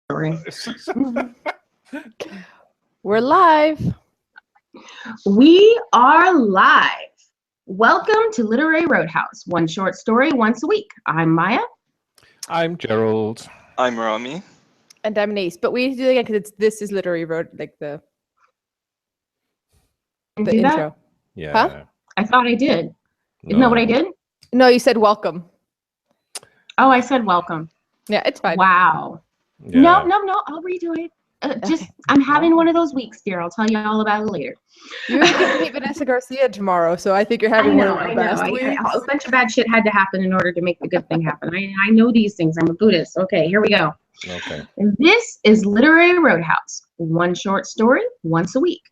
story. We're live. We are live. Welcome to Literary Roadhouse. One short story once a week. I'm Maya. I'm Gerald. I'm Rami. And I'm Nace. But we need to do it again because this is Literary Road, like the Do intro. that? Yeah. Huh? I thought I did. Isn't that what I did? No, you said welcome. Oh, I said welcome. Yeah, it's fine. Wow. Yeah. No. I'll redo it. I'm having one of those weeks, dear. I'll tell you all about it later. You're going to meet Vanessa Garcia tomorrow, so I think you're having one of the best weeks. A bunch of bad shit had to happen in order to make the good thing happen. I know these things. I'm a Buddhist. Okay, here we go. Okay. And this is Literary Roadhouse. One short story once a week.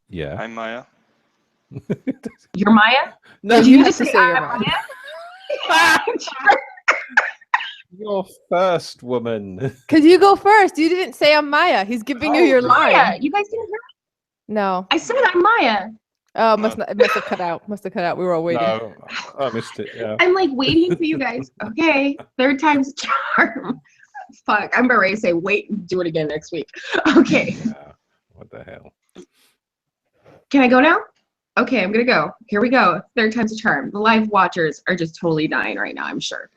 Yeah. I'm Maya. You're Maya? No, Did you you have just to say say you're I'm Maya. You're first, woman. Because you go first. You didn't say I'm Maya. He's giving you your line. Maya. You guys didn't hear me? No. I said I'm Maya. Oh, it must have cut out. Must have cut out. We were all waiting. No, I missed it. Yeah. I'm like waiting for you guys. Okay, third time's a charm. Fuck, I'm about ready to say wait and do it again next week. Okay. Yeah. What the hell? Can I go now? Okay, I'm gonna go. Here we go. Third time's a charm. The live watchers are just totally dying right now, I'm sure.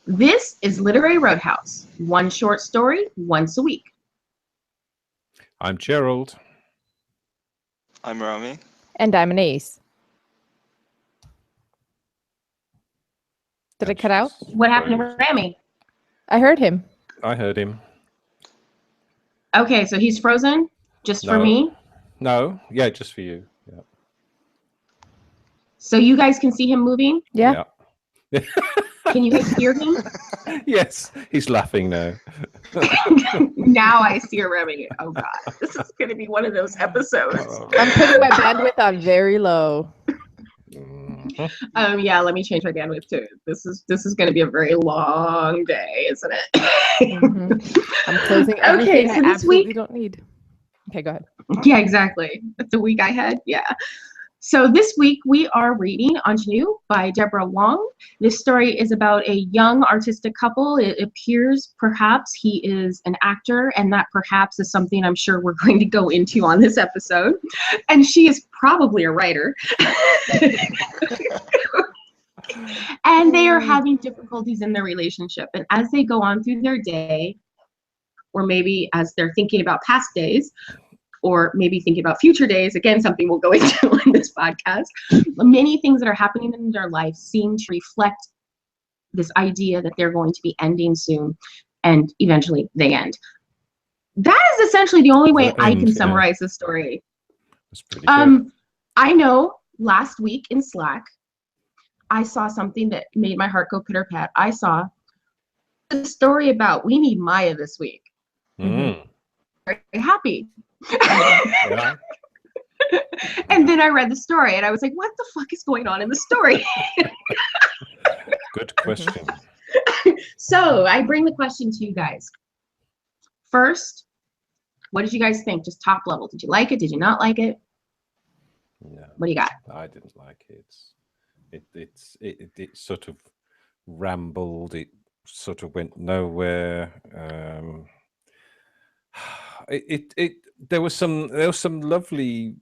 This is Literary Roadhouse. One short story once a week. I'm Gerald. I'm Rami. And I'm an ace. Did it cut out? What happened to Rami? I heard him. I heard him. Okay, so he's frozen just for No. me. No. Yeah, just for you. Yeah. So you guys can see him moving? Yeah. Yeah. Can you guys hear him? Yes, he's laughing now. Now I see a Remy. Oh god, this is going to be one of those episodes. I'm putting my bandwidth on very low. Yeah, let me change my bandwidth too. This is going to be a very long day, isn't it? I'm closing everything I absolutely don't need. Okay, go ahead. Yeah, exactly. That's the week I had. Yeah. So this week we are reading Ingénue by Deborah Wong. This story is about a young artistic couple. It appears perhaps he is an actor, and that perhaps is something I'm sure we're going to go into on this episode. And she is probably a writer. And they are having difficulties in their relationship. And as they go on through their day, or maybe as they're thinking about past days, or maybe thinking about future days, again, something we'll go into in this podcast, many things that are happening in their life seem to reflect this idea that they're going to be ending soon, and eventually they end. That is essentially the only way I can summarize the story. That's pretty good. I know last week in Slack, I saw something that made my heart go pitter-pat. I saw a story about we need Maya this week. Mm. Very happy. Yeah. And then I read the story and I was like, what the fuck is going on in the story? Good question. So I bring the question to you guys. First, what did you guys think? Just top level. Did you like it? Did you not like it? No, What do you got? I didn't like it. It sort of rambled. It sort of went nowhere. There was some lovely,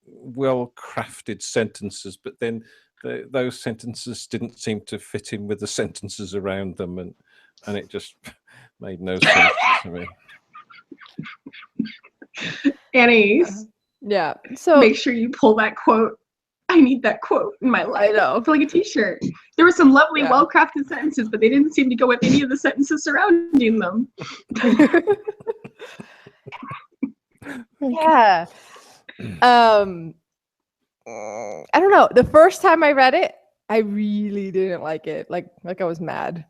well-crafted sentences, but then those sentences didn't seem to fit in with the sentences around them, and it just made no sense to me. Annie's. Yeah. So Make sure you pull that quote. I need that quote in my life. I know. For like a t-shirt. There were some lovely, Yeah. well-crafted sentences, but they didn't seem to go with any of the sentences surrounding them. yeah. I don't know. The first time I read it, I really didn't like it. Like I was mad.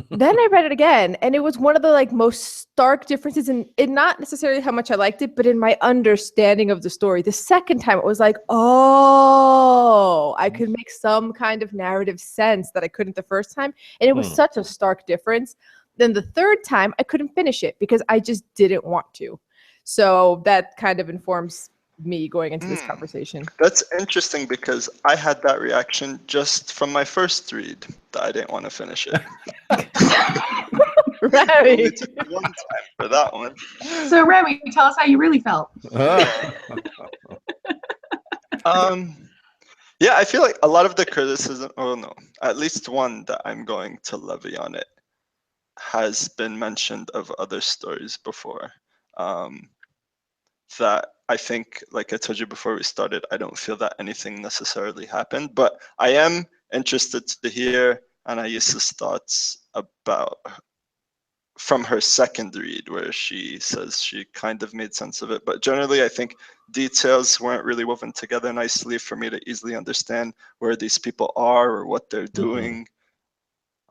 Then I read it again, and it was one of the most stark differences in not necessarily how much I liked it, but in my understanding of the story. The second time, it was like, oh, I could make some kind of narrative sense that I couldn't the first time, and it was such a stark difference. Then the third time, I couldn't finish it because I just didn't want to. So that kind of informs me going into this conversation. That's interesting because I had that reaction just from my first read that I didn't want to finish it. Remy. only took me one time for that one. So Remy, tell us how you really felt. Yeah, I feel like a lot of the criticism, oh no, at least one that I'm going to levy on it has been mentioned of other stories before. That I think, like I told you before we started, I don't feel that anything necessarily happened, but I am interested to hear Anais' thoughts about from her second read, where she says she kind of made sense of it. But generally, I think details weren't really woven together nicely for me to easily understand where these people are or what they're doing.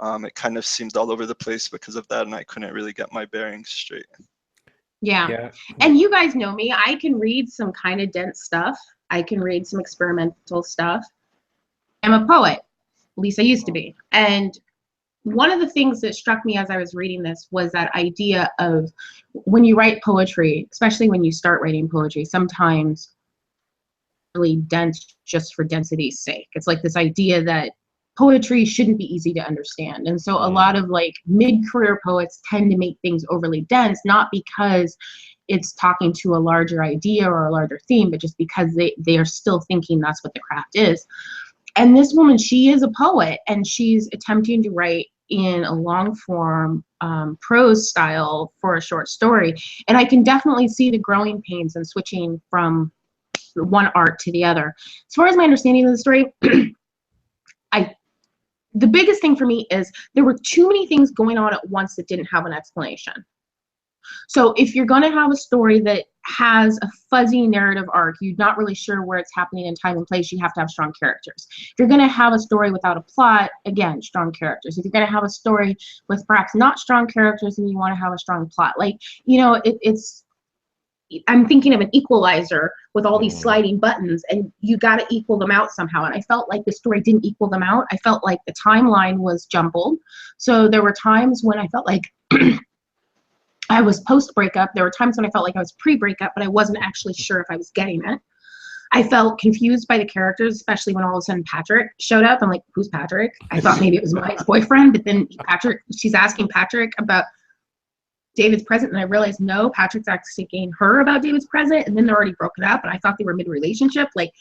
It kind of seemed all over the place because of that, and I couldn't really get my bearings straight. Yeah. And you guys know me. I can read some kind of dense stuff. I can read some experimental stuff. I'm a poet. At least I used to be. And one of the things that struck me as I was reading this was that idea of when you write poetry, especially when you start writing poetry, sometimes really dense just for density's sake. It's like this idea that poetry shouldn't be easy to understand. And so a lot of like mid-career poets tend to make things overly dense, not because it's talking to a larger idea or a larger theme, but just because they are still thinking that's what the craft is. And this woman, she is a poet, and she's attempting to write in a long form prose style for a short story. And I can definitely see the growing pains and switching from one art to the other. As far as my understanding of the story, the biggest thing for me is there were too many things going on at once that didn't have an explanation. So if you're going to have a story that has a fuzzy narrative arc, you're not really sure where it's happening in time and place, you have to have strong characters. If you're going to have a story without a plot, again, strong characters. If you're going to have a story with perhaps not strong characters and you want to have a strong plot, like, you know, it's I'm thinking of an equalizer with all these sliding buttons, and you got to equal them out somehow. And I felt like the story didn't equal them out. I felt like the timeline was jumbled. So there were times when I felt like I was post-breakup. There were times when I felt like I was pre-breakup, but I wasn't actually sure if I was getting it. I felt confused by the characters, especially when all of a sudden Patrick showed up. I'm like, who's Patrick? I thought maybe it was my ex-boyfriend, but then she's asking Patrick about David's present, and I realized no, Patrick's asking her about David's present, and then they're already broken up, and I thought they were mid-relationship. Like,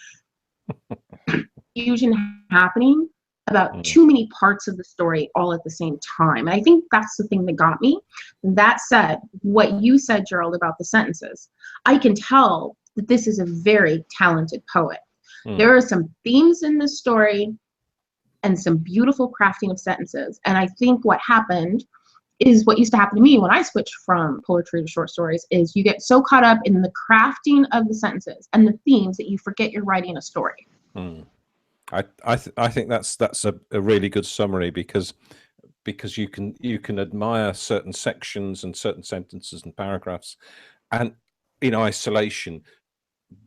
fusion happening about too many parts of the story all at the same time. And I think that's the thing that got me. That said, what you said, Gerald, about the sentences, I can tell that this is a very talented poet. There are some themes in this story and some beautiful crafting of sentences. And I think what happened is what used to happen to me when I switched from poetry to short stories is you get so caught up in the crafting of the sentences and the themes that you forget you're writing a story. I think that's a really good summary, because you can admire certain sections and certain sentences and paragraphs and in isolation,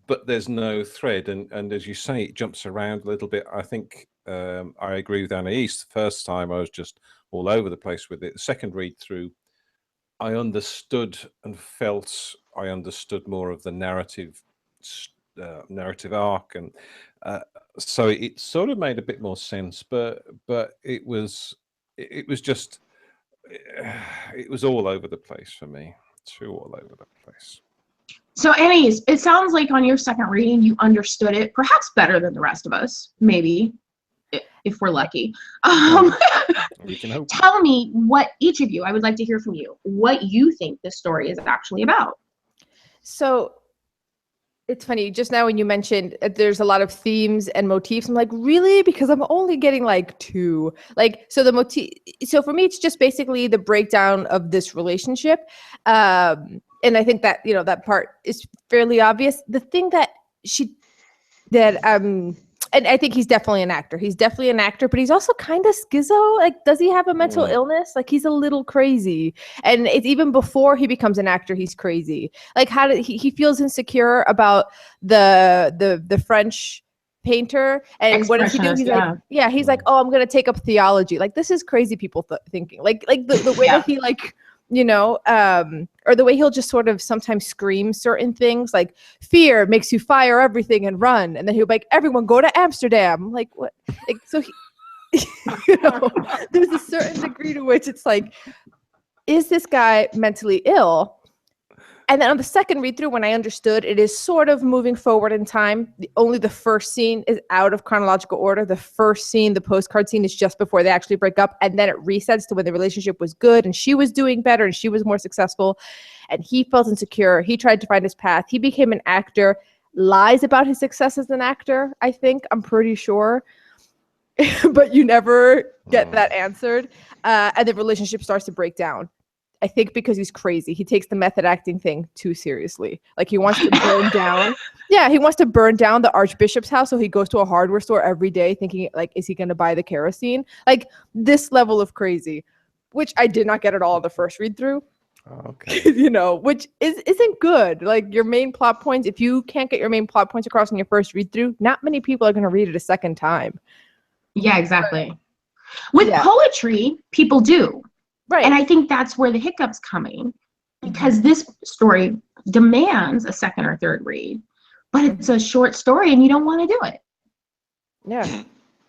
but there's no thread, and as you say, it jumps around a little bit. I think I agree with Anais. The first time I was just all over the place with it. The second read through, I understood and felt I understood more of the narrative arc, and so it sort of made a bit more sense. But it was just it was all over the place for me. Too all over the place. So Anais, it sounds like on your second reading you understood it perhaps better than the rest of us, maybe, if we're lucky. We can hope. Tell me what each of you, I would like to hear from you, what you think this story is actually about. So it's funny, just now when you mentioned there's a lot of themes and motifs, I'm like, really? Because I'm only getting like two. Like, so the motif, so for me, it's just basically the breakdown of this relationship. And I think that, you know, that part is fairly obvious. The thing that and I think he's definitely an actor. He's definitely an actor, but he's also kind of schizo. Like, does he have a mental illness? Like, he's a little crazy. And it's even before he becomes an actor, he's crazy. Like, how did he feels insecure about the French painter, and what does he do? He's like, he's like, oh, I'm gonna take up theology. Like, this is crazy people thinking. Like the way that he, like, you know, or the way he'll just sort of sometimes scream certain things, like, fear makes you fire everything and run, and then he'll be like, everyone go to Amsterdam. I'm like, what? Like, so he, you know, there's a certain degree to which it's like is this guy mentally ill? And then on the second read through, when I understood it is sort of moving forward in time, only the first scene is out of chronological order. The first scene, the postcard scene, is just before they actually break up. And then it resets to when the relationship was good and she was doing better and she was more successful. And he felt insecure. He tried to find his path. He became an actor, lies about his success as an actor, I think. I'm pretty sure. But you never get that answered. And the relationship starts to break down. I think because he's crazy. He takes the method acting thing too seriously. Like he wants to burn down. Yeah, he wants to burn down the archbishop's house. So he goes to a hardware store every day thinking like, is he going to buy the kerosene? Like this level of crazy, which I did not get at all in the first read through. Oh, okay. You know, which isn't good. Like your main plot points, if you can't get your main plot points across in your first read through, not many people are going to read it a second time. Yeah, exactly. With poetry, people do. Right. And I think that's where the hiccup's coming, because this story demands a second or third read, but it's a short story and you don't want to do it. Yeah.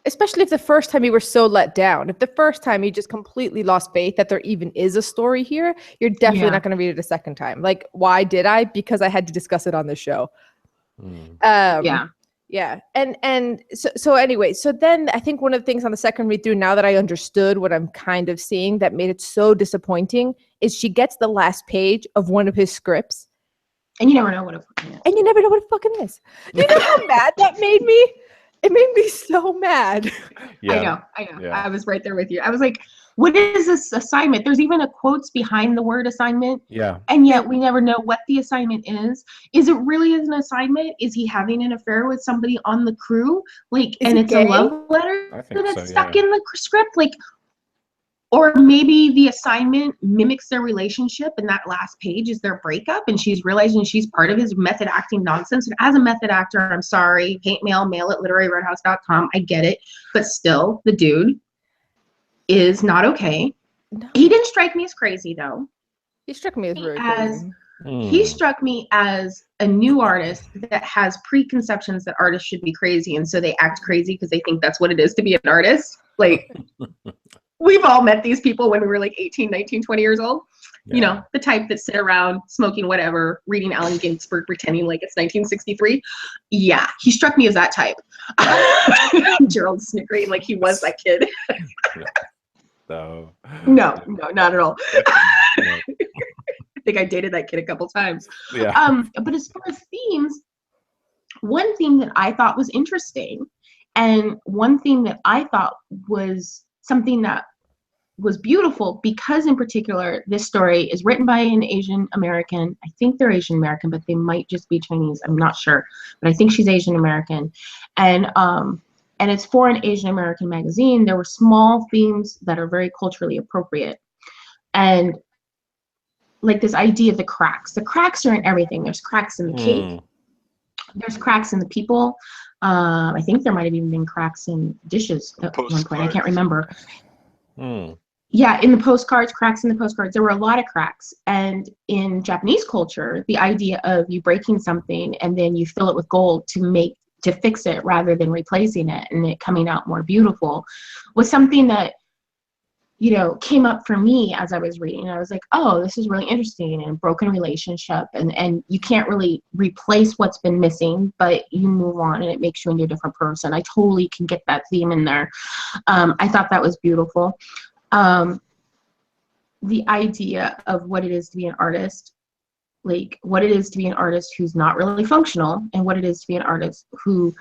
Especially if the first time you were so let down. If the first time you just completely lost faith that there even is a story here, you're definitely not going to read it a second time. Like, why did I? Because I had to discuss it on the show. Yeah. And so anyway, so then I think one of the things on the second read through, now that I understood what I'm kind of seeing that made it so disappointing, is she gets the last page of one of his scripts. And you never know what it fucking is. And you never know what it fucking is. Do you know how mad that made me? It made me so mad. Yeah. I know. Yeah. I was right there with you. I was like, what is this assignment? There's even a quotes behind the word assignment. Yeah. And yet we never know what the assignment is. Is it really an assignment? Is he having an affair with somebody on the crew? Like, and it's a love letter that's stuck in the script? Like, or maybe the assignment mimics their relationship and that last page is their breakup and she's realizing she's part of his method acting nonsense. And as a method actor, I'm sorry, paint mail at literaryroadhouse.com. I get it. But still, the dude is not okay. No. He didn't strike me as crazy, though. He struck me as very crazy. He struck me as a new artist that has preconceptions that artists should be crazy. And so they act crazy because they think that's what it is to be an artist. Like... We've all met these people when we were like 18, 19, 20 years old. Yeah. You know, the type that sit around smoking whatever, reading Allen Ginsberg, pretending like it's 1963. Yeah, he struck me as that type. Gerald snickering like he was that kid. No, not at all. I think I dated that kid a couple times. Yeah. But as far as themes, one theme that I thought was interesting, and one theme that I thought was something that was beautiful, because in particular this story is written by an Asian American. I think they're Asian American, but they might just be Chinese. I'm not sure, but I think she's Asian American, and it's for an Asian American magazine. There were small themes that are very culturally appropriate, and like this idea of the cracks. The cracks are in everything. There's cracks in the cake. There's cracks in the people. I think there might have even been cracks in dishes at one point. I can't remember. Yeah, in the postcards, cracks in the postcards. There were a lot of cracks. And in Japanese culture, the idea of you breaking something and then you fill it with gold to fix it rather than replacing it and it coming out more beautiful was something that, you know, came up for me as I was reading. I was like, oh, this is really interesting, and broken relationship, and you can't really replace what's been missing, but you move on and it makes you into a different person. I totally can get that theme in there. I thought that was beautiful. The idea of what it is to be an artist, like what it is to be an artist who's not really functional, and what it is to be an artist who,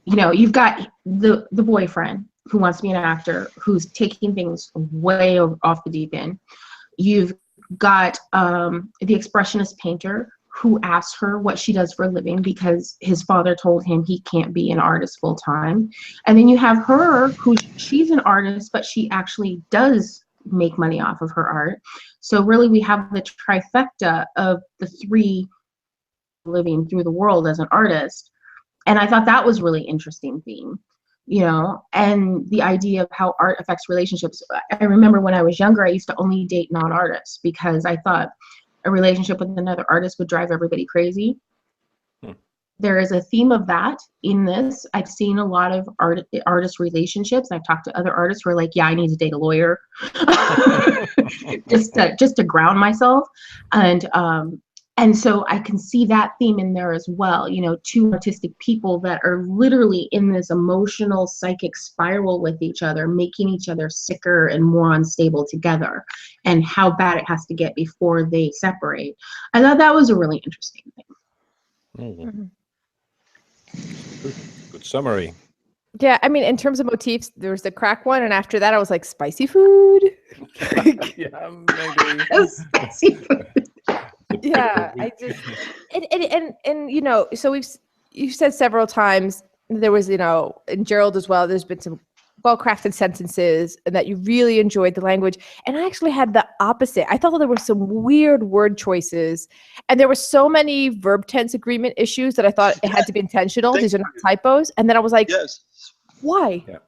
you know, you've got the boyfriend who wants to be an actor, who's taking things way off the deep end. You've got the expressionist painter who asks her what she does for a living because his father told him he can't be an artist full time. And then you have her who she's an artist, but she actually does make money off of her art. So really we have the trifecta of the three living through the world as an artist. And I thought that was really interesting theme. You know, and the idea of how art affects relationships. I remember when I was younger, I used to only date non-artists because I thought a relationship with another artist would drive everybody crazy. There is a theme of that in this. I've seen a lot of artist relationships. I've talked to other artists who are like, yeah, I need to date a lawyer. just to ground myself. And so I can see that theme in there as well. You know, two autistic people that are literally in this emotional psychic spiral with each other, making each other sicker and more unstable together, and how bad it has to get before they separate. I thought that was a really interesting thing. Good summary. Yeah, I mean, in terms of motifs, there was the crack one, and after that, I was like, spicy food. Yeah, maybe. Spicy food. Yeah, I just and you know, so you've said several times there was, you know, in Gerald as well, there's been some well-crafted sentences and that you really enjoyed the language. And I actually had the opposite. I thought that there were some weird word choices and there were so many verb tense agreement issues that I thought it had to be intentional. These are not typos. And then I was like, Yes. why? Yeah.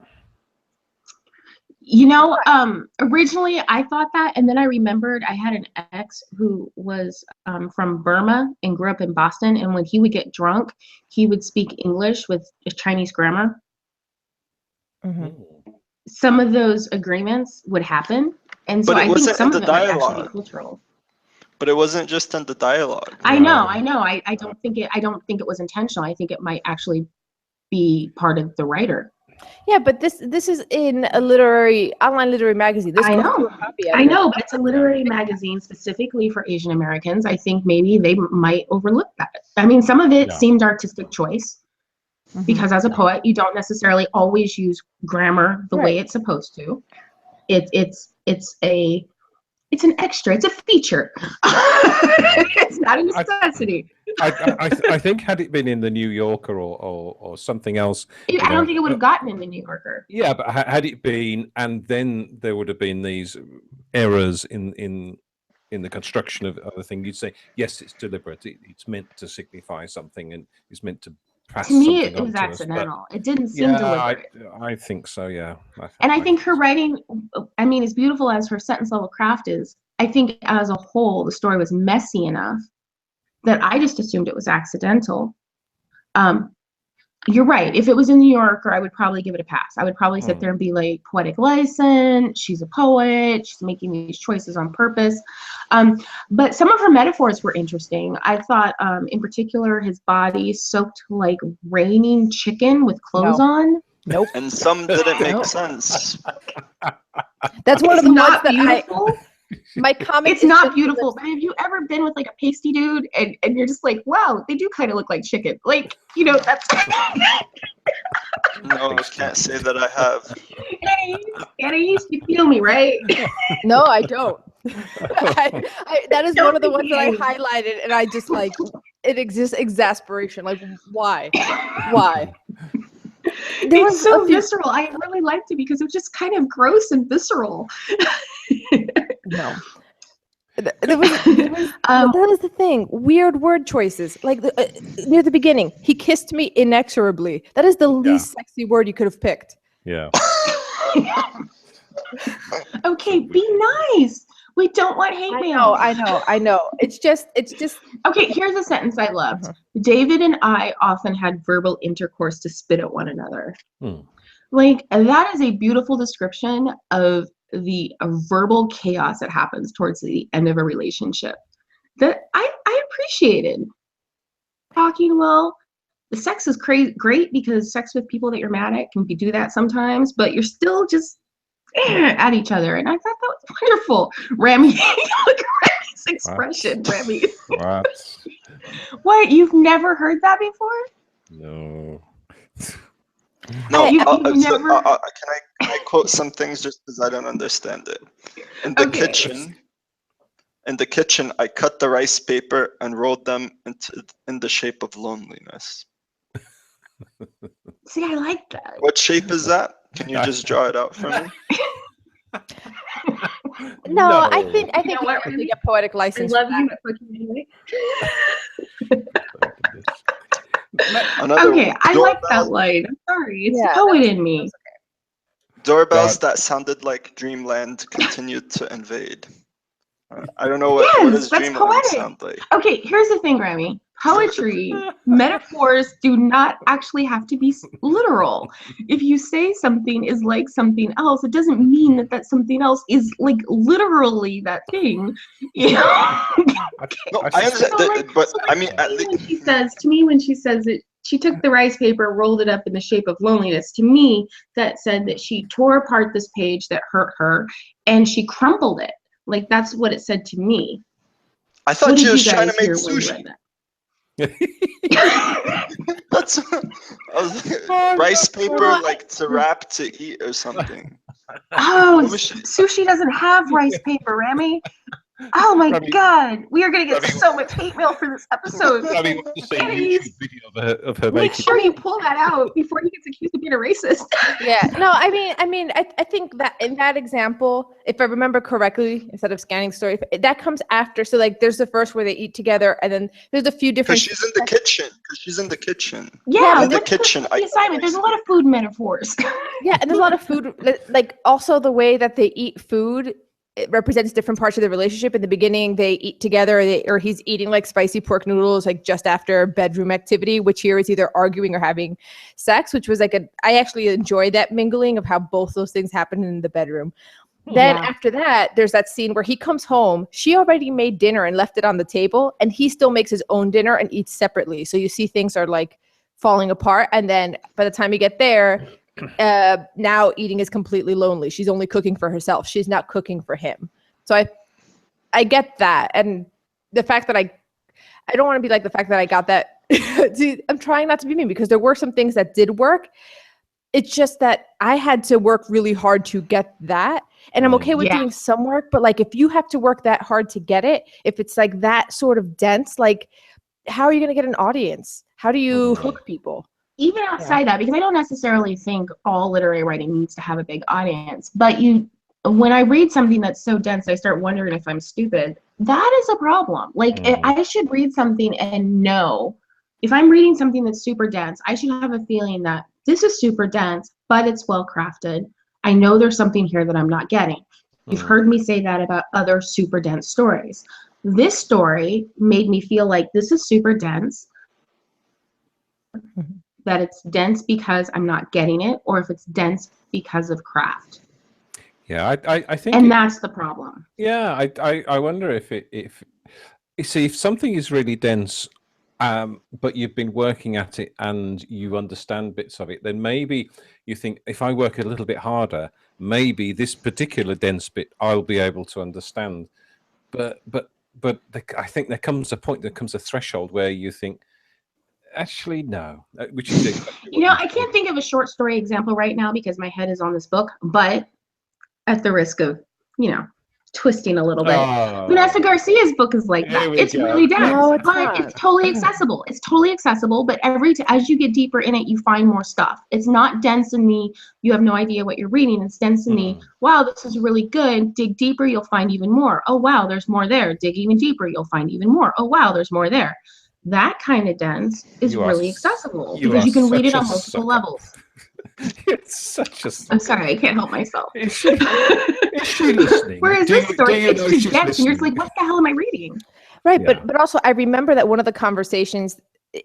You know, originally I thought that, and then I remembered I had an ex who was from Burma and grew up in Boston, and when he would get drunk, he would speak English with a Chinese grammar. Some of those agreements would happen, and so I think some of it might actually be cultural. But it wasn't just in the dialogue. I know. I don't think it was intentional. I think it might actually be part of the writer. Yeah, but this is in a online literary magazine. This I know, but it's a literary magazine specifically for Asian Americans. I think maybe they might overlook that. I mean, some of it seemed artistic choice because as a poet, you don't necessarily always use grammar the way it's supposed to. It's an extra. It's a feature. It's not a necessity. I think had it been in the New Yorker or something else, I don't think it would have gotten in the New Yorker. Yeah, but had it been, and then there would have been these errors in the construction of the thing. You'd say, yes, it's deliberate. It's meant to signify something, and it's meant to pass. To me, it was accidental. It didn't seem deliberate. I think so. Yeah. I think her writing, I mean, as beautiful as her sentence level craft is, I think as a whole, the story was messy enough that I just assumed it was accidental. You're right. If it was in New Yorker, I would probably give it a pass. I would probably sit there and be like, poetic license, she's a poet, she's making these choices on purpose. But some of her metaphors were interesting. I thought, in particular, his body soaked like raining chicken with clothes on. Nope. And some didn't make sense. That's one of the ones that beautiful. My comment. It's not beautiful, but have you ever been with like a pasty dude and you're just like, wow, they do kind of look like chicken. Like, you know, that's No, I can't say that I have. Annie, you feel me, right? No, I don't. That is one of the ones that I highlighted, and I just like it exists exasperation. Like, why? It's so visceral. I really liked it because it was just kind of gross and visceral. No. That was the thing. Weird word choices. Like near the beginning, he kissed me inexorably. That is the least sexy word you could have picked. Yeah. Okay, be nice. We don't want hate mail. I know. It's just. Okay, here's a sentence I loved. David and I often had verbal intercourse to spit at one another. Like, that is a beautiful description of the verbal chaos that happens towards the end of a relationship that I appreciated. Talking well, the sex is great because sex with people that you're mad at can do that sometimes, but you're still just at each other, and I thought that was wonderful. Remy, look at Remy's expression. Remy, what? You've never heard that before? No. No, never... can I quote some things just because I don't understand it? In the kitchen, I cut the rice paper and rolled them in the shape of loneliness. See, I like that. What shape is that? Can you just draw it out for me? No, I think you know we get poetic license. I love you, but anyway. Okay, I like that line. I'm sorry, it's the poet in me. Doorbells that sounded like dreamland continued to invade. I don't know what does dreamland sound like. Okay, here's the thing, Remy. poetry, metaphors do not actually have to be literal. If you say something is like something else, it doesn't mean that that something else is like literally that thing. You know? No, I understand, but I mean, at least when she says that she took the rice paper, rolled it up in the shape of loneliness, to me, that said that she tore apart this page that hurt her and she crumpled it. Like, that's what it said to me. I thought she was trying to make hear when you sushi. read that? That's I was like, rice paper, like to wrap to eat or something. Oh, sushi doesn't have rice paper, Rami. Oh my God, we are gonna get so much hate mail for this episode. Rami wants to see a YouTube video of her Make making. sure you pull that out before he gets accused of being a racist. Yeah, no, I think that in that example, if I remember correctly, instead of scanning the story, that comes after. So like, there's the first where they eat together, and then there's a few different. Because she's in the kitchen. Yeah, in the kitchen. The assignment. There's a lot of food metaphors. Yeah, and there's a lot of food, like also the way that they eat food. It represents different parts of the relationship. In the beginning, they eat together, or he's eating like spicy pork noodles, like just after bedroom activity, which here is either arguing or having sex, which was like I actually enjoyed that mingling of how both those things happen in the bedroom. Then after that, there's that scene where he comes home. She already made dinner and left it on the table, and he still makes his own dinner and eats separately. So you see things are like falling apart. And then by the time you get there, now eating is completely lonely. She's only cooking for herself. She's not cooking for him. So I get that. And the fact that I don't want to be like the fact that I got that. See, I'm trying not to be mean because there were some things that did work. It's just that I had to work really hard to get that. And I'm okay with doing some work, but like if you have to work that hard to get it, if it's like that sort of dense, like how are you going to get an audience? How do you hook people? Even outside that, because I don't necessarily think all literary writing needs to have a big audience, but when I read something that's so dense, I start wondering if I'm stupid. That is a problem. Like, I should read something and know, if I'm reading something that's super dense, I should have a feeling that this is super dense, but it's well crafted. I know there's something here that I'm not getting. You've heard me say that about other super dense stories. This story made me feel like this is super dense, that it's dense because I'm not getting it, or if it's dense because of craft. Yeah, I think, and that's the problem. Yeah, I wonder if you see, if something is really dense, but you've been working at it and you understand bits of it, then maybe you think, if I work a little bit harder, maybe this particular dense bit I'll be able to understand. But I think there comes a point, there comes a threshold where you think, actually, no. Which is exactly I can't think of a short story example right now because my head is on this book, but at the risk of, twisting a little bit. Vanessa Garcia's book is like that. It's really dense, but it's totally accessible. It's totally accessible, but as you get deeper in it, you find more stuff. It's not dense in the, you have no idea what you're reading. It's dense in the, wow, this is really good. Dig deeper, you'll find even more. Oh, wow, there's more there. Dig even deeper, you'll find even more. Oh, wow, there's more there. That kind of dense is really accessible because you can read it on multiple levels. It's such a... I'm sorry, I can't help myself. Is she listening? Whereas this story, it's too dense, and you're just like, what the hell am I reading? Right, yeah. but also I remember that one of the conversations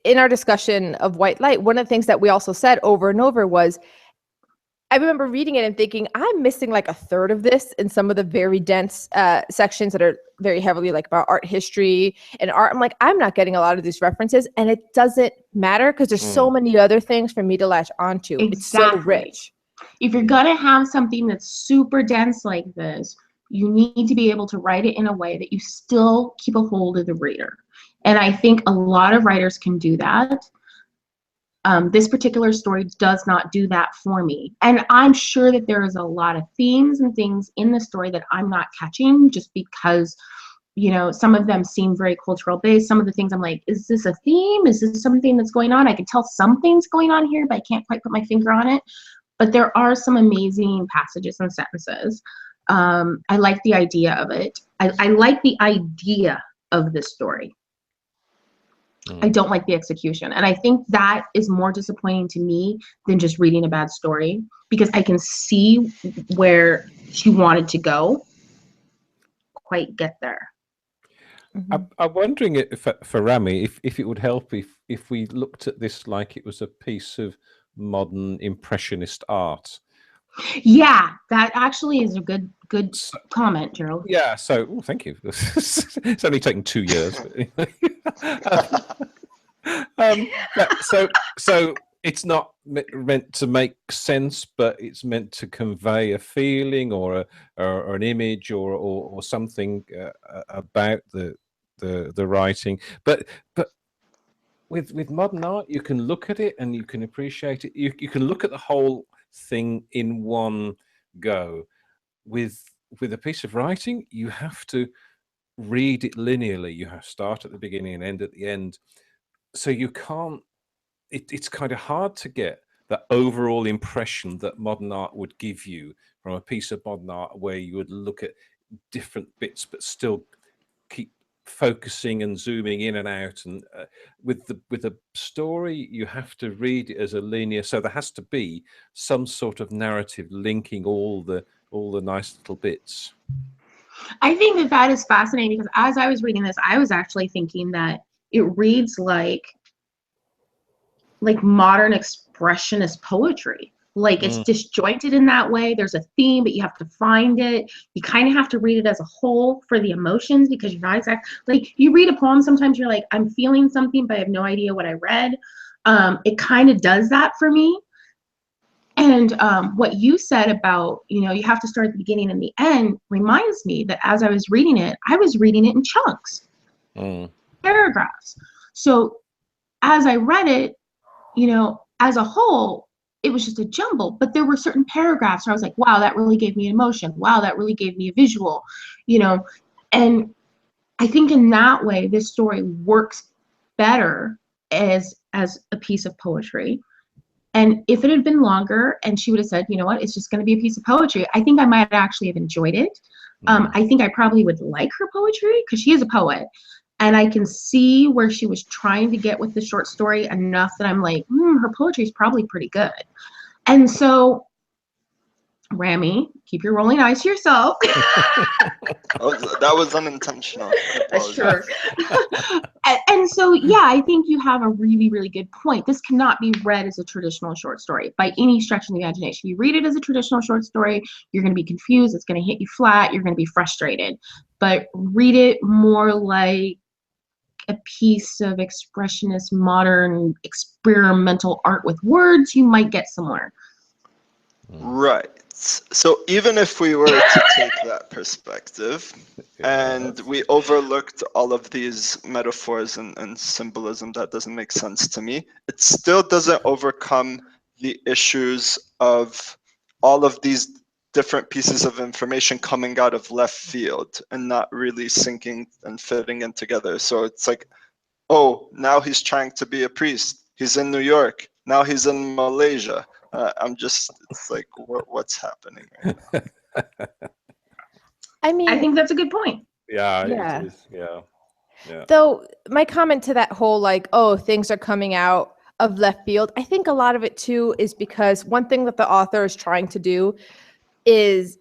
in our discussion of White Light, one of the things that we also said over and over was, I remember reading it and thinking, I'm missing like a third of this in some of the very dense sections that are very heavily like about art history and art. I'm like, I'm not getting a lot of these references, and it doesn't matter because there's so many other things for me to latch onto. Exactly. It's so rich. If you're gonna have something that's super dense like this, you need to be able to write it in a way that you still keep a hold of the reader. And I think a lot of writers can do that. This particular story does not do that for me. And I'm sure that there is a lot of themes and things in the story that I'm not catching just because, some of them seem very cultural based. Some of the things I'm like, is this a theme? Is this something that's going on? I can tell something's going on here, but I can't quite put my finger on it. But there are some amazing passages and sentences. I like the idea of it. I like the idea of this story. I don't like the execution. And I think that is more disappointing to me than just reading a bad story, because I can see where she wanted to go, quite get there. I'm wondering if for Rami, if it would help if we looked at this like it was a piece of modern impressionist art. Yeah, that actually is a good comment, Gerald. Yeah. So, thank you. It's only taken 2 years. But so it's not meant to make sense, but it's meant to convey a feeling or an image or something about the writing. But with modern art, you can look at it and you can appreciate it. You can look at the whole thing in one go. With a piece of writing, you have to read it linearly. You have to start at the beginning and end at the end. So you can't. It's kind of hard to get that overall impression that modern art would give you from a piece of modern art, where you would look at different bits but still keep focusing and zooming in and out. And with a story, you have to read it as a linear. So there has to be some sort of narrative linking all the nice little bits. I think that is fascinating, because as I was reading this, I was actually thinking that it reads like modern expressionist poetry. Like, it's disjointed in that way. There's a theme, but you have to find it. You kind of have to read it as a whole for the emotions, because you're not exactly, like, you read a poem, sometimes you're like, I'm feeling something, but I have no idea what I read. It kind of does that for me. And what you said about, you have to start at the beginning and the end reminds me that as I was reading it in chunks, paragraphs. So as I read it, as a whole, it was just a jumble, but there were certain paragraphs where I was like, wow, that really gave me emotion. Wow, that really gave me a visual, and I think in that way, this story works better as a piece of poetry. And if it had been longer and she would have said, you know what, it's just going to be a piece of poetry, I think I might actually have enjoyed it. I think I probably would like her poetry, because she is a poet. And I can see where she was trying to get with the short story enough that I'm like, her poetry is probably pretty good. And so, Rami, keep your rolling eyes to yourself. That was unintentional. Sure. And so, yeah, I think you have a really, really good point. This cannot be read as a traditional short story by any stretch of the imagination. You read it as a traditional short story, you're going to be confused. It's going to hit you flat. You're going to be frustrated. But read it more like a piece of expressionist, modern, experimental art with words, you might get somewhere. Right. So even if we were to take that perspective and we overlooked all of these metaphors and symbolism that doesn't make sense to me, it still doesn't overcome the issues of all of these different pieces of information coming out of left field and not really syncing and fitting in together. So it's like, oh, now he's trying to be a priest. He's in New York. Now he's in Malaysia. It's like, what's happening right now? I think that's a good point. Yeah. It is. Yeah. Though my comment to that whole, like, oh, things are coming out of left field, I think a lot of it too is because one thing that the author is trying to do is,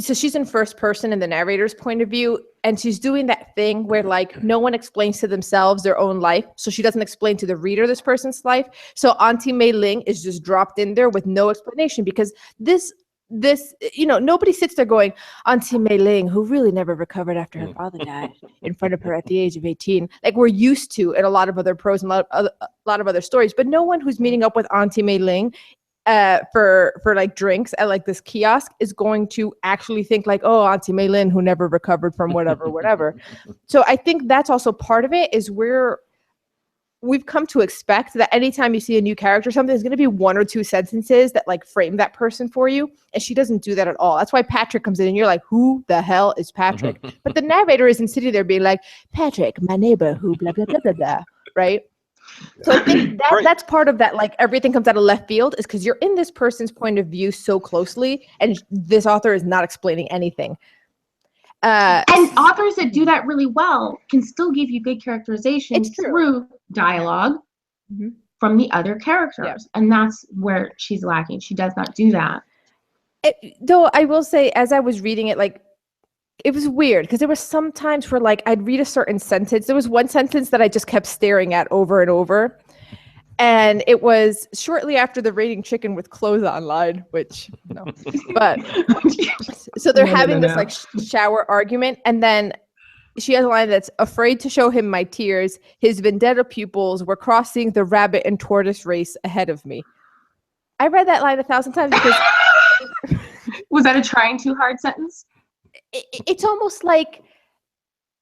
so she's in first person in the narrator's point of view, and she's doing that thing where, like, no one explains to themselves their own life, so she doesn't explain to the reader this person's life. So Auntie Mei Ling is just dropped in there with no explanation, because this nobody sits there going, Auntie Mei Ling, who really never recovered after her father died in front of her at the age of 18, like we're used to in a lot of other prose and a lot of other stories. But no one who's meeting up with Auntie Mei Ling for like drinks at like this kiosk is going to actually think like, oh, Auntie Mei Ling, who never recovered from whatever. So I think that's also part of it, is we've come to expect that anytime you see a new character, there's going to be one or two sentences that like frame that person for you. And she doesn't do that at all. That's why Patrick comes in and you're like, who the hell is Patrick? But the narrator isn't sitting there being like, Patrick, my neighbor, who blah, blah, blah, blah, blah, right? So I think that's part of that, like everything comes out of left field, is because you're in this person's point of view so closely, and this author is not explaining anything. And authors that do that really well can still give you good characterization through dialogue from the other characters. And that's where she's lacking. She does not do that. Though I will say, as I was reading it, like, it was weird because there was some times where like I'd read a certain sentence. There was one sentence that I just kept staring at over and over. And it was shortly after the raiding chicken with clothes on line, which no, but so they're having this like shower argument. And then she has a line that's afraid to show him my tears. His vendetta pupils were crossing the rabbit and tortoise race ahead of me. I read that line 1,000 times because was that a trying too hard sentence? It's almost like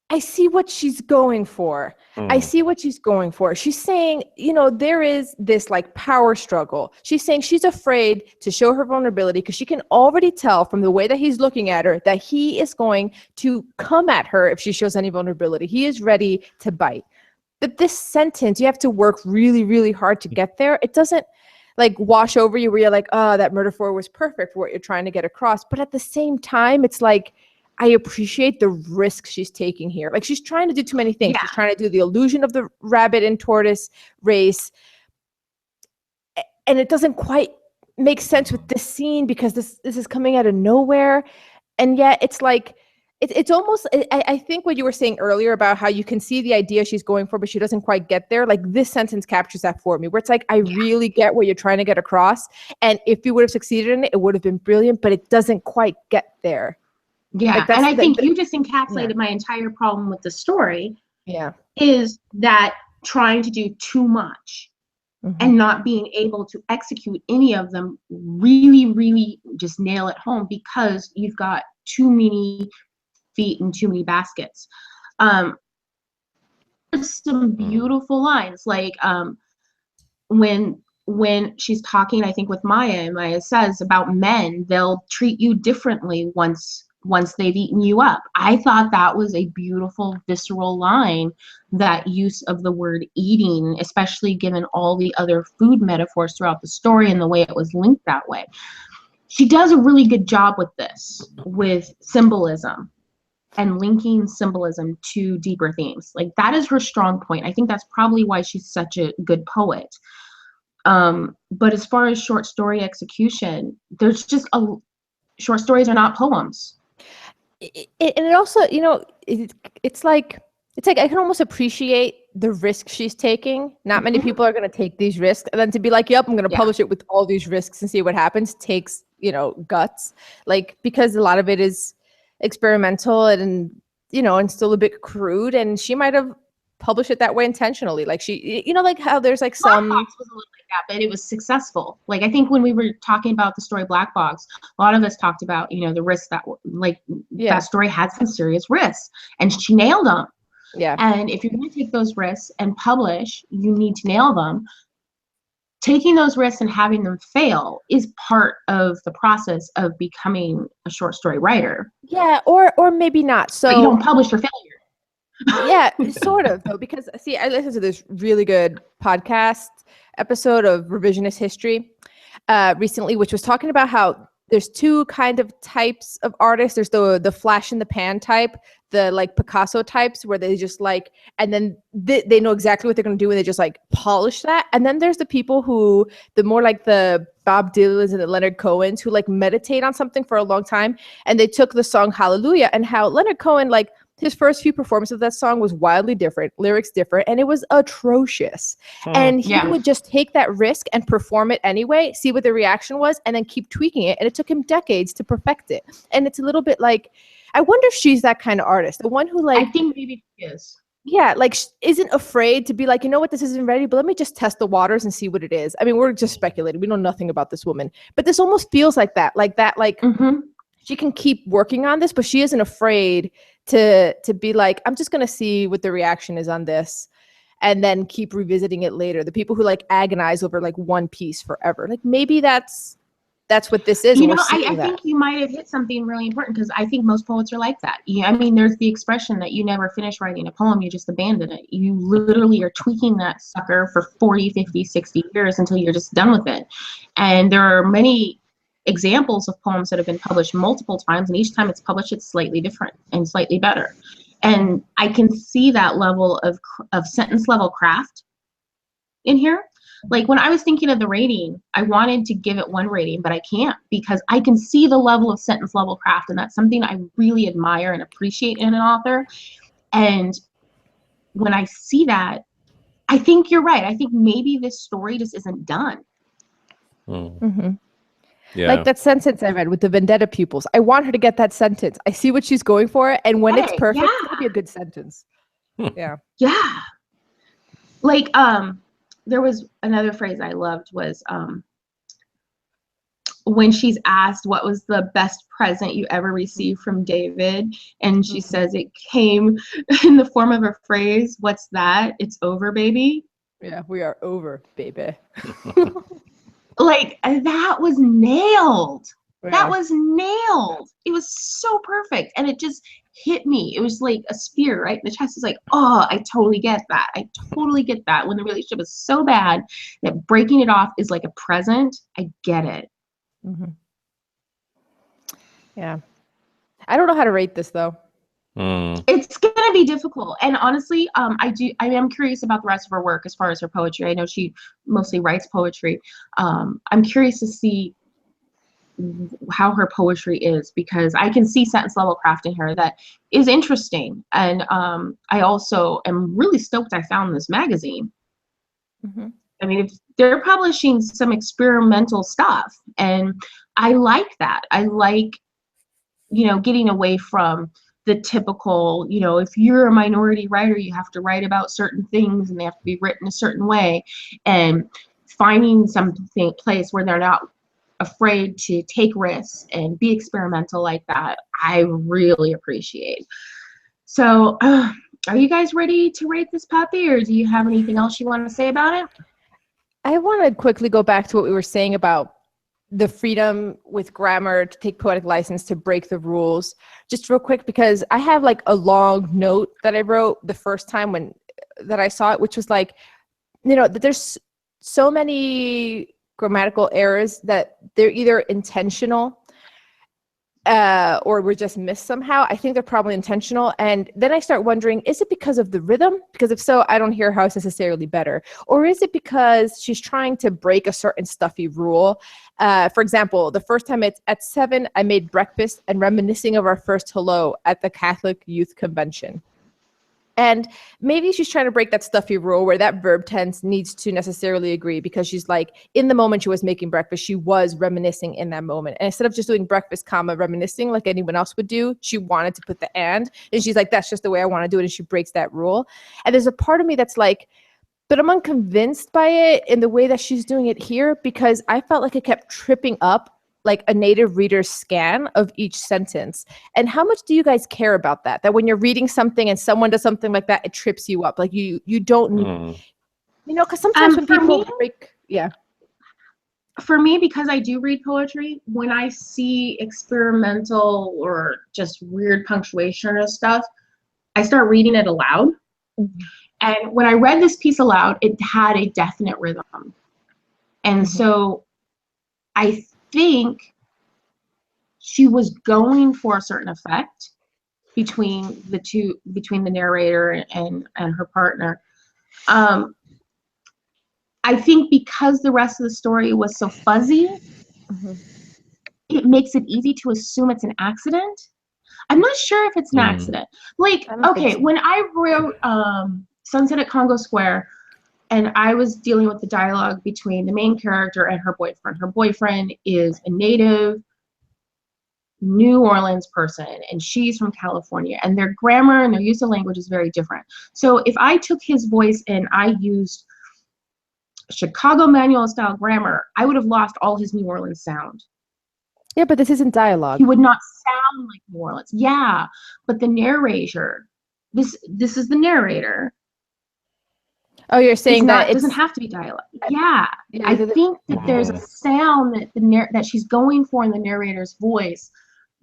I see what she's going for. I see what she's going for. She's saying, you know, there is this like power struggle. She's saying she's afraid to show her vulnerability because she can already tell from the way that he's looking at her that he is going to come at her if she shows any vulnerability. He is ready to bite. But this sentence, you have to work really, really hard to get there. It doesn't like wash over you where you're like, oh, that metaphor was perfect for what you're trying to get across. But at the same time, it's like, I appreciate the risk she's taking here. Like she's trying to do too many things. Yeah. She's trying to do the illusion of the rabbit and tortoise race. And it doesn't quite make sense with this scene because this is coming out of nowhere. And yet it's like, it's almost, I think what you were saying earlier about how you can see the idea she's going for, but she doesn't quite get there. Like this sentence captures that for me, where it's like, I really get what you're trying to get across. And if you would have succeeded in it, it would have been brilliant, but it doesn't quite get there. Yeah, like and I think you just encapsulated my entire problem with the story. Yeah, is that trying to do too much and not being able to execute any of them really, really just nail it home because you've got too many feet and too many baskets. There's some beautiful lines, like when she's talking, I think with Maya, and Maya says about men, they'll treat you differently once they've eaten you up. I thought that was a beautiful, visceral line, that use of the word eating, especially given all the other food metaphors throughout the story and the way it was linked that way. She does a really good job with this, with symbolism and linking symbolism to deeper themes. Like that is her strong point. I think that's probably why she's such a good poet. But as far as short story execution, there's just short stories are not poems. And it also, you know, it's like I can almost appreciate the risk she's taking. Not many people are going to take these risks, and then to be like, yep, I'm going to publish it with all these risks and see what happens takes, you know, guts, like, because a lot of it is experimental and, you know, and still a bit crude, and she might have published it that way intentionally. Like she, you know, like how there's like some Black Box was a little like that, but it was successful. Like I think when we were talking about the story Black Box, a lot of us talked about, you know, the risks that that story had some serious risks, and she nailed them. Yeah. And if you're going to take those risks and publish, you need to nail them. Taking those risks and having them fail is part of the process of becoming a short story writer. Yeah, or maybe not. So but you don't publish for failure. Yeah, sort of though, because see, I listened to this really good podcast episode of Revisionist History recently, which was talking about how there's two kind of types of artists. There's the flash in the pan type, the like Picasso types, where they just like, and then they know exactly what they're going to do and they just like polish that. And then there's the people who, the more like the Bob Dylans and the Leonard Cohens, who like meditate on something for a long time. And they took the song Hallelujah, and how Leonard Cohen, like, his first few performances of that song was wildly different, lyrics different, and it was atrocious. And he would just take that risk and perform it anyway, see what the reaction was, and then keep tweaking it. And it took him decades to perfect it. And it's a little bit like, I wonder if she's that kind of artist, the one who like, I think maybe she is. Yeah, like isn't afraid to be like, you know what, this isn't ready, but let me just test the waters and see what it is. I mean, we're just speculating. We know nothing about this woman, but this almost feels like that, she can keep working on this, but she isn't afraid to be like, I'm just going to see what the reaction is on this and then keep revisiting it later. The people who like agonize over like one piece forever. Like maybe that's what this is. You know, I think you might have hit something really important, because I think most poets are like that. Yeah, I mean, there's the expression that you never finish writing a poem, you just abandon it. You literally are tweaking that sucker for 40, 50, 60 years until you're just done with it. And there are many examples of poems that have been published multiple times, and each time it's published, it's slightly different and slightly better. And I can see that level of sentence level craft in here. Like when I was thinking of the rating, I wanted to give it 1 rating, but I can't because I can see the level of sentence level craft, and that's something I really admire and appreciate in an author. And when I see that, I think you're right. I think maybe this story just isn't done. Yeah. Like that sentence I read with the vendetta pupils. I want her to get that sentence. I see what she's going for, and when it's perfect, it'll be a good sentence. Yeah. Yeah. Like, there was another phrase I loved was when she's asked what was the best present you ever received from David, and she says it came in the form of a phrase, what's that? It's over, baby. Yeah, we are over, baby. Like, that was nailed. Yeah. That was nailed. It was so perfect. And it just hit me. It was like a spear right in the chest. It's like, oh, I totally get that. I totally get that. When the relationship is so bad that breaking it off is like a present, I get it. Yeah. I don't know how to rate this though. It's gonna be difficult, and honestly, I am curious about the rest of her work as far as her poetry. I know she mostly writes poetry. I'm curious to see how her poetry is, because I can see sentence level craft in her that is interesting, and I also am really stoked I found this magazine. I mean, if they're publishing some experimental stuff, and I like that. I like, getting away from the typical, if you're a minority writer, you have to write about certain things and they have to be written a certain way, and finding something place where they're not afraid to take risks and be experimental like that, I really appreciate. So are you guys ready to rate this puppy, or do you have anything else you want to say about it? I want to quickly go back to what we were saying about the freedom with grammar to take poetic license, to break the rules, just real quick, because I have like a long note that I wrote the first time that I saw it, which was like, that there's so many grammatical errors that they're either intentional or were just missed somehow. I think they're probably intentional. And then I start wondering, is it because of the rhythm? Because if so, I don't hear how it's necessarily better. Or is it because she's trying to break a certain stuffy rule? For example, the first time it's at 7, I made breakfast and reminiscing of our first hello at the Catholic Youth Convention. And maybe she's trying to break that stuffy rule where that verb tense needs to necessarily agree, because she's like, in the moment she was making breakfast, she was reminiscing in that moment. And instead of just doing breakfast, reminiscing like anyone else would do, she wanted to put the and she's like, that's just the way I want to do it. And she breaks that rule. And there's a part of me that's like, but I'm unconvinced by it in the way that she's doing it here, because I felt like it kept tripping up like a native reader's scan of each sentence. And how much do you guys care about that? That when you're reading something and someone does something like that, it trips you up. Like you don't need, because sometimes when people break, For me, because I do read poetry, when I see experimental or just weird punctuation or stuff, I start reading it aloud. And when I read this piece aloud, it had a definite rhythm. And so I think she was going for a certain effect between the narrator and her partner. I think because the rest of the story was so fuzzy, it makes it easy to assume it's an accident. I'm not sure if it's an accident. Like, okay, when I wrote Sunset at Congo Square, and I was dealing with the dialogue between the main character and her boyfriend. Her boyfriend is a native New Orleans person, and she's from California, and their grammar and their use of language is very different. So if I took his voice and I used Chicago manual style grammar, I would have lost all his New Orleans sound. Yeah, but this isn't dialogue. He would not sound like New Orleans. Yeah, but the narrator, this is the narrator. Oh, you're saying that it doesn't have to be dialogue. Yeah, I think that there's a sound that she's going for in the narrator's voice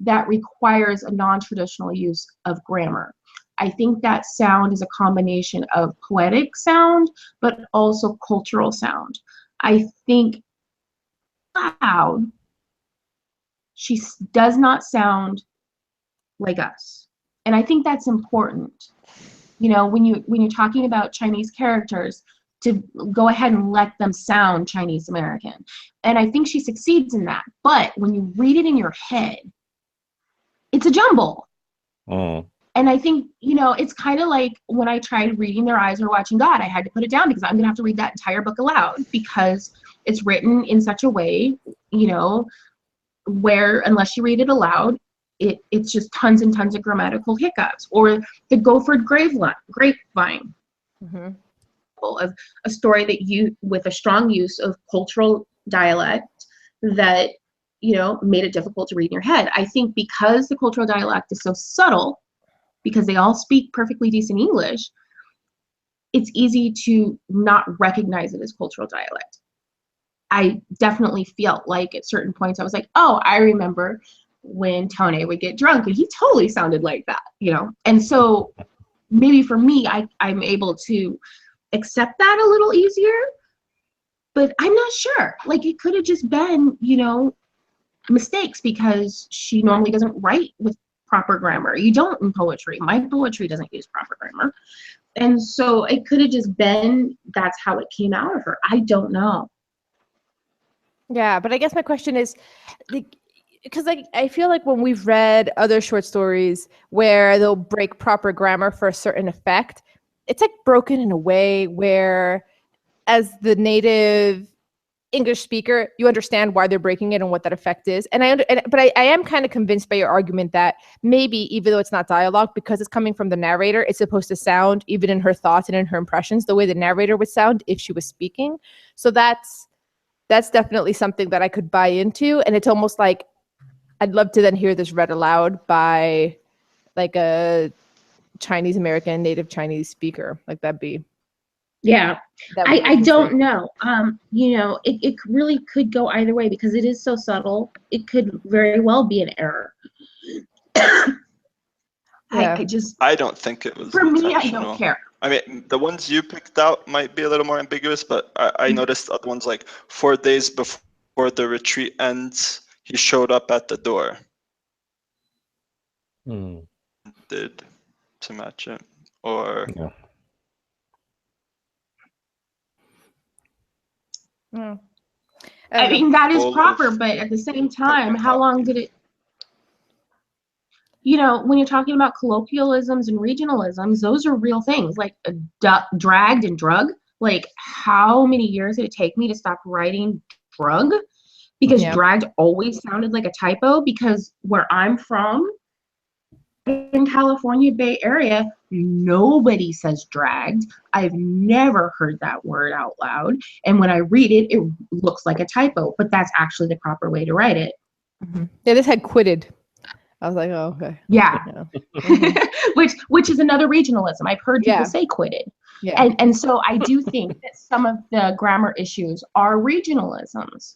that requires a non-traditional use of grammar. I think that sound is a combination of poetic sound, but also cultural sound. I think loud, she does not sound like us, and I think that's important. When you're talking about Chinese characters, to go ahead and let them sound Chinese American. And I think she succeeds in that. But when you read it in your head, it's a jumble. And I think, it's kind of like when I tried reading Their Eyes Are Watching God, I had to put it down because I'm going to have to read that entire book aloud because it's written in such a way, where unless you read it aloud, it's just tons and tons of grammatical hiccups. Or The Gopher Grapevine. Mm-hmm. Of a story that with a strong use of cultural dialect that made it difficult to read in your head. I think because the cultural dialect is so subtle, because they all speak perfectly decent English, it's easy to not recognize it as cultural dialect. I definitely felt like at certain points I was like, oh, I remember when Tone would get drunk and he totally sounded like that, and so maybe for me I'm able to accept that a little easier, but I'm not sure. Like, it could have just been, mistakes because she normally doesn't write with proper grammar. You don't in poetry. My poetry doesn't use proper grammar. And so it could have just been that's how it came out of her. I don't know. Yeah, but I guess my question is, because I feel like when we've read other short stories where they'll break proper grammar for a certain effect, it's like broken in a way where as the native English speaker, you understand why they're breaking it and what that effect is. But I am kind of convinced by your argument that maybe even though it's not dialogue, because it's coming from the narrator, it's supposed to sound, even in her thoughts and in her impressions, the way the narrator would sound if she was speaking. So that's definitely something that I could buy into. And it's almost like I'd love to then hear this read aloud by like a Chinese American native Chinese speaker. Like that'd be. Yeah, I don't know. It really could go either way because it is so subtle. It could very well be an error. Yeah. I don't think it was for me. I intentional. don't care. I mean, the ones you picked out might be a little more ambiguous, but I noticed other ones like 4 days before the retreat ends, he showed up at the door. Did to match it, or Yeah. I mean, that is proper, but at the same time, how long did it? When you're talking about colloquialisms and regionalisms, those are real things. Like dragged and drug. Like, how many years did it take me to stop writing drug? Because dragged always sounded like a typo. Because where I'm from, in California Bay Area, nobody says dragged. I've never heard that word out loud. And when I read it, it looks like a typo, but that's actually the proper way to write it. Mm-hmm. Yeah, this had quitted. I was like, oh, okay. Yeah. Mm-hmm. which is another regionalism. I've heard people say quitted. Yeah. And so I do think that some of the grammar issues are regionalisms.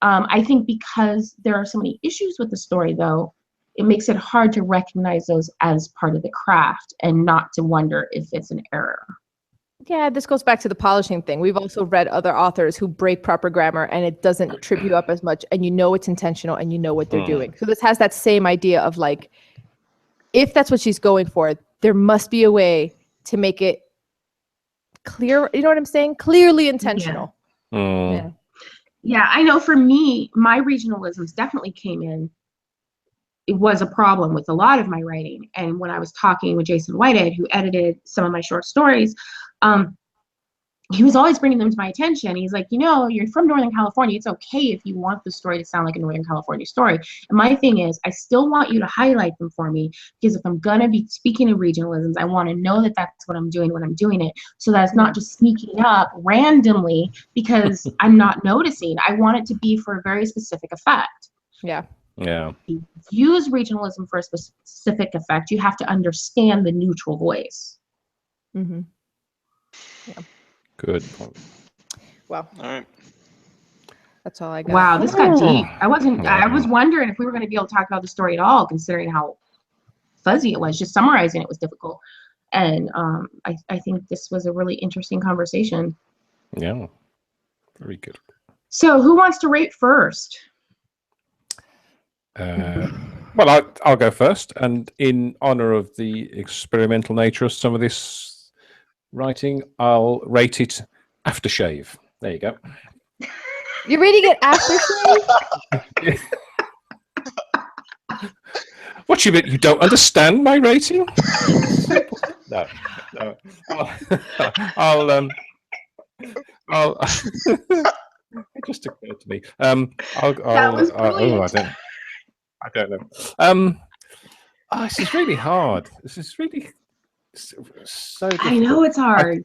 I think because there are so many issues with the story, though, it makes it hard to recognize those as part of the craft and not to wonder if it's an error. Yeah, this goes back to the polishing thing. We've also read other authors who break proper grammar and it doesn't trip you up as much, and it's intentional and you know what they're doing. So this has that same idea of like, if that's what she's going for, there must be a way to make it clear. You know what I'm saying? Clearly intentional. Yeah, I know for me, my regionalisms definitely came in. It was a problem with a lot of my writing. And when I was talking with Jason Whitehead, who edited some of my short stories, he was always bringing them to my attention. He's like, you're from Northern California. It's okay if you want the story to sound like a Northern California story. And my thing is, I still want you to highlight them for me, because if I'm going to be speaking of regionalisms, I want to know that that's what I'm doing when I'm doing it, so that it's not just sneaking up randomly because I'm not noticing. I want it to be for a very specific effect. Yeah. Yeah. You use regionalism for a specific effect. You have to understand the neutral voice. Mm-hmm. Yeah. Good. Well, all right. That's all I got. Wow, this got deep. I was wondering if we were going to be able to talk about the story at all, considering how fuzzy it was. Just summarizing it was difficult. And I think this was a really interesting conversation. Yeah. Very good. So who wants to rate first? Well, I'll go first. And in honor of the experimental nature of some of this writing, I'll rate it Aftershave. There you go. You're reading it after shave? What you mean? You don't understand my rating? No. I'll it just occurred to me. That was brilliant. I don't know. This is really hard. This is really so difficult. I know it's hard,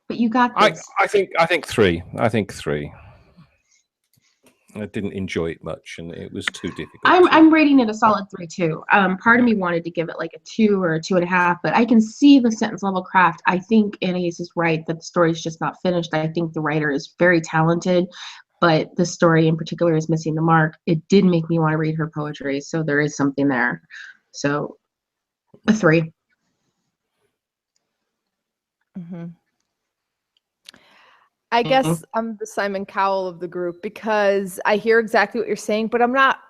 but you got this. I think 3. I think 3. I didn't enjoy it much, and it was too difficult. I'm rating it a solid 3 too. Part of me wanted to give it like a 2 or a 2.5, but I can see the sentence level craft. I think Anais is right that the story is just not finished. I think the writer is very talented, but the story in particular is missing the mark. It did make me want to read her poetry, so there is something there. So a 3. Mm-hmm. I guess I'm the Simon Cowell of the group because I hear exactly what you're saying, but I'm not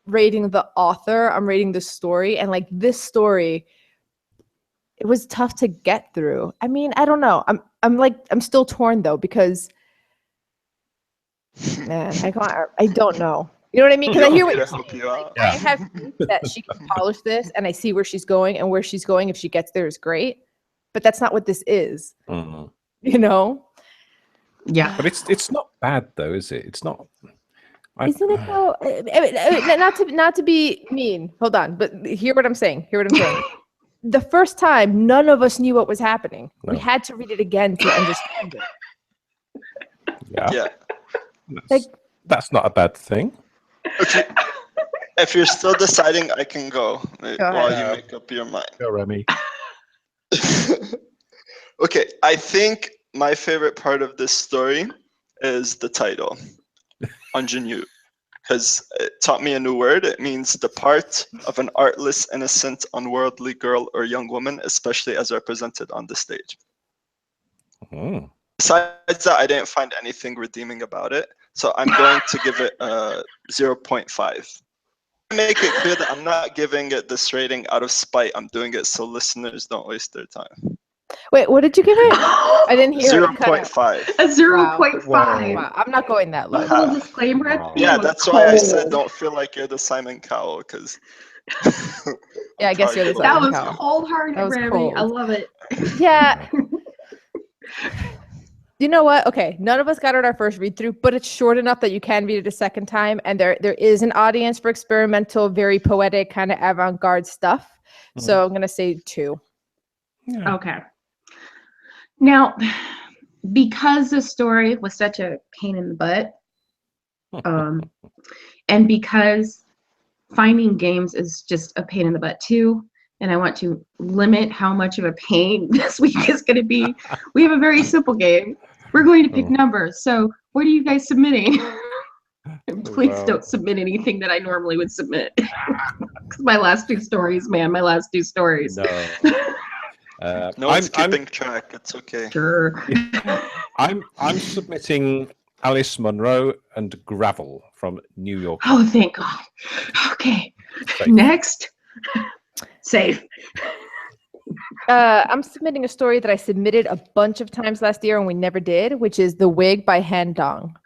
rating the author. I'm rating the story. And like this story, it was tough to get through. I mean, I don't know. I'm still torn though, because man, I don't know. You know what I mean? Because I hear what you're saying. Like, I have faith that she can polish this, and I see where she's going, and where she's going, if she gets there, is great. But that's not what this is. Mm-hmm. You know? Yeah, but it's not bad though, is it? It's not. Isn't it though? Not to be mean. Hold on, but hear what I'm saying. The first time, none of us knew what was happening. No. We had to read it again to understand it. Yeah. That's not a bad thing. Okay. If you're still deciding, I can go while you make up your mind. Go, Remy. Okay, I think my favorite part of this story is the title, Ingénue, because it taught me a new word. It means the part of an artless, innocent, unworldly girl or young woman, especially as represented on the stage. Mm. Besides that, I didn't find anything redeeming about it, so I'm going to give it a 0.5. Make it clear that I'm not giving it this rating out of spite. I'm doing it so listeners don't waste their time. Wait, what did you give it? I didn't hear 0.5. A 0.5. Wow. I'm not going that low. A little disclaimer at the Yeah, end. that's why I said don't feel like you're the Simon Cowell, because yeah, I guess you're the Simon Cowell. That was cold-hearted, Remy. I love it. Yeah. You know what? Okay, none of us got it our first read through, but it's short enough that you can read it a second time, and there is an audience for experimental, very poetic, kind of avant-garde stuff. Mm-hmm. So I'm gonna say 2. Yeah. Okay. Now, because the story was such a pain in the butt, and because finding games is just a pain in the butt too, and I want to limit how much of a pain this week is going to be, we have a very simple game. We're going to pick numbers. So what are you guys submitting? Please don't submit anything that I normally would submit. Because my last 2 stories. No. I'm keeping track. It's okay. Sure. I'm submitting Alice Munro and Gravel from New York. Oh, thank God. Okay. Safe. Next. Safe. I'm submitting a story that I submitted a bunch of times last year and we never did, which is The Wig by Han Dong.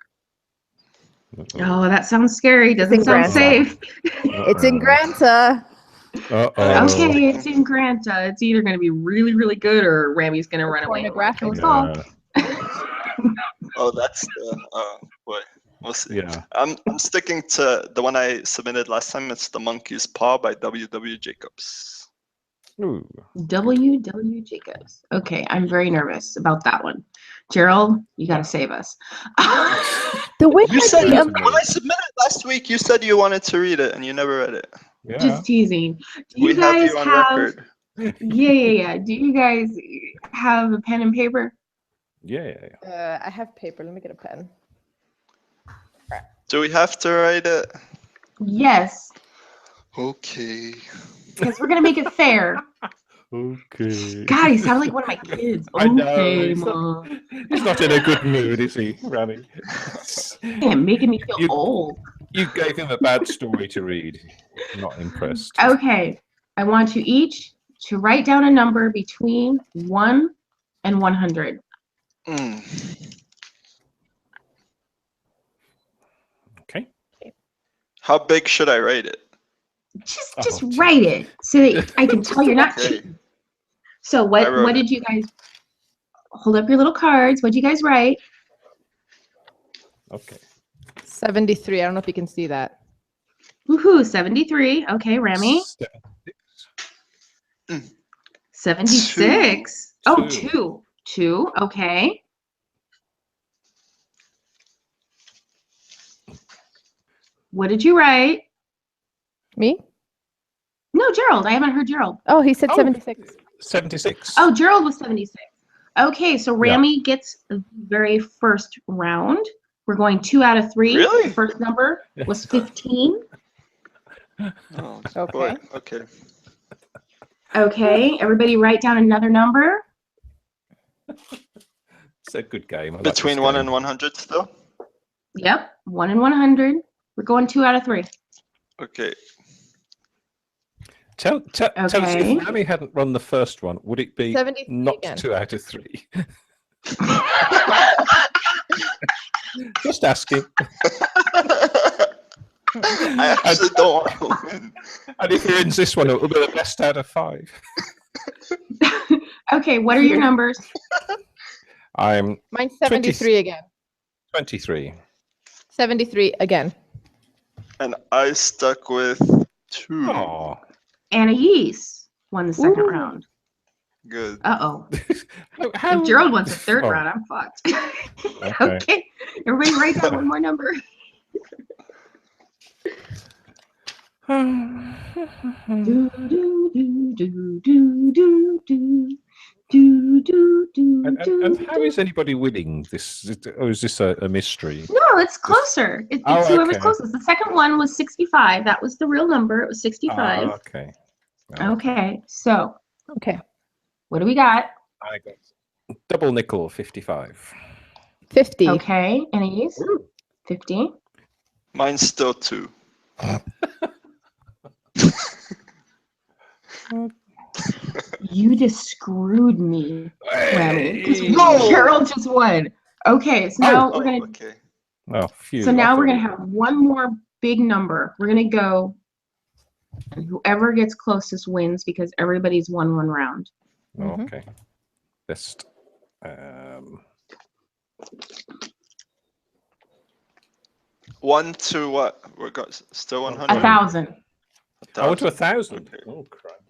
Oh, that sounds scary. Doesn't sound safe. It's in Granta. Okay, it's in Granta. It's either going to be really, really good or Ramy's going to run away. Oh, that's the boy. We'll see. Yeah. I'm sticking to the one I submitted last time. It's The Monkey's Paw by Wwe Jacobs. Ooh. Wwe Jacobs. Okay, I'm very nervous about that one. Gerald, you got to save us. The way you said when I submitted last week, you said you wanted to read it and you never read it. Yeah. Just teasing. We have you on record. Yeah. Do you guys have a pen and paper? Yeah. I have paper. Let me get a pen. Do we have to write it? Yes. Okay. Because we're gonna make it fair. Okay. God, he sounds like one of my kids. I know. Okay, Mom. He's not in a good mood, is he, Rami? Damn, making me feel old. You gave him a bad story to read. I'm not impressed. Okay. I want you each to write down a number between 1 and 100. Okay. How big should I write it? Just write it so that I can tell you're not Okay. cheating. So I wrote what did you guys hold up your little cards? What did you guys write? Okay. 73. I don't know if you can see that. Woohoo, 73. Okay, Remy. 76. Oh, Two. two. Okay. What did you write? Me? No, Gerald. I haven't heard Gerald. Oh, he said Oh. 76. 76. Oh, Gerald was 76. Okay, so Rami gets the very first round. We're going 2 out of 3. Really? The first number was 15. Oh, Okay. boy. Okay. Okay, everybody write down another number. It's a good game. I like Between this 1 game. and 100 still? Yep, 1 and 100. We're going 2 out of 3. Okay. Tell us, Okay. if Rami hadn't run the first one, would it be 73 not again. 2 out of 3? Just asking. I actually don't want to win. And if he wins this one, it will be the best out of 5. Okay, what are your numbers? I'm Mine's 73 again. 23. 73 again. And I stuck with 2. Oh. Anais won the second Ooh. round. Good. Uh-oh. How, If Gerald wants a third Oh. round, I'm fucked. Okay. Okay, everybody write down one more number. Do, do, do, do, do, do, do. Do, do, do, And do, how is anybody winning this? Or is this a mystery? No, it's closer. It's Oh, whoever's okay. closest. The second one was 65. That was the real number. It was 65. Okay. Okay, so Okay. what do we got? I got double nickel 55. 50. Okay, Anais, 50. Mine's still 2. You just screwed me, Rami. Because Hey! Gerald just won. Okay, so now we're gonna. Okay. Oh, phew. So I now thought we're gonna we- have one more big number. We're gonna go, and whoever gets closest wins because everybody's won one round. Mhm. Okay. Best. 1 to what? We're got still 100. 1,000. I went to 1,000. Okay. Oh, crap.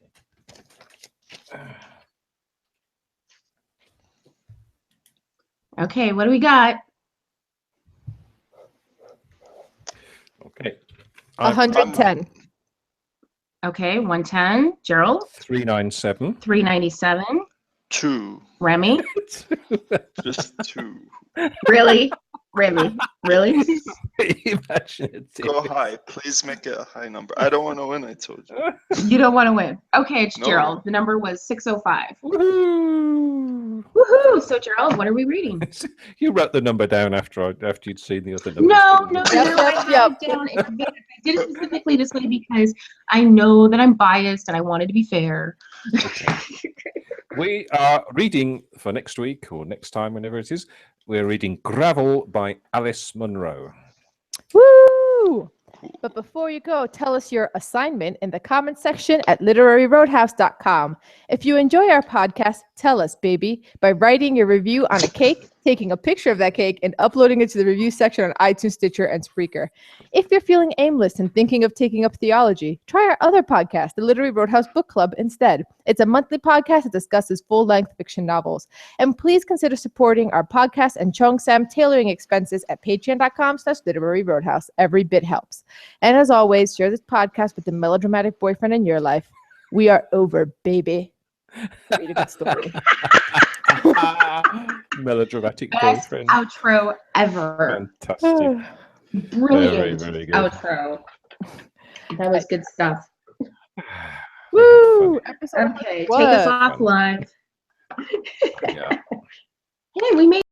Okay, what do we got? Okay. 110. Okay, 110. Gerald, 397. 397. 2. Remy, Just 2. really? Remy, really? Imagine it. Go high. Please make it a high number. I don't want to win, I told you. You don't want to win. Okay, it's No. Gerald. The number was 605. Woohoo! Woohoo! So Gerald, what are we reading? You wrote the number down after you'd seen the other numbers. No, didn't no, you? no. I had it down. I did it specifically this way because I know that I'm biased and I wanted to be fair. We are reading for next week or next time, whenever it is. We're reading Gravel by Alice Munro. Woo! But before you go, tell us your assignment in the comment section at literaryroadhouse.com. If you enjoy our podcast, tell us, baby, by writing your review on a cake, taking a picture of that cake, and uploading it to the review section on iTunes, Stitcher, and Spreaker. If you're feeling aimless and thinking of taking up theology, try our other podcast, the Literary Roadhouse Book Club, instead. It's a monthly podcast that discusses full-length fiction novels. And please consider supporting our podcast and Chong Sam tailoring expenses at patreon.com/Literary Roadhouse. Every bit helps. And as always, share this podcast with the melodramatic boyfriend in your life. We are over, baby. Read a good story. Melodramatic Best boyfriend. outro ever. Fantastic. Brilliant Very good. outro. That was good stuff. Woo! Episode Okay, take one. us off live. Yeah. Hey, we made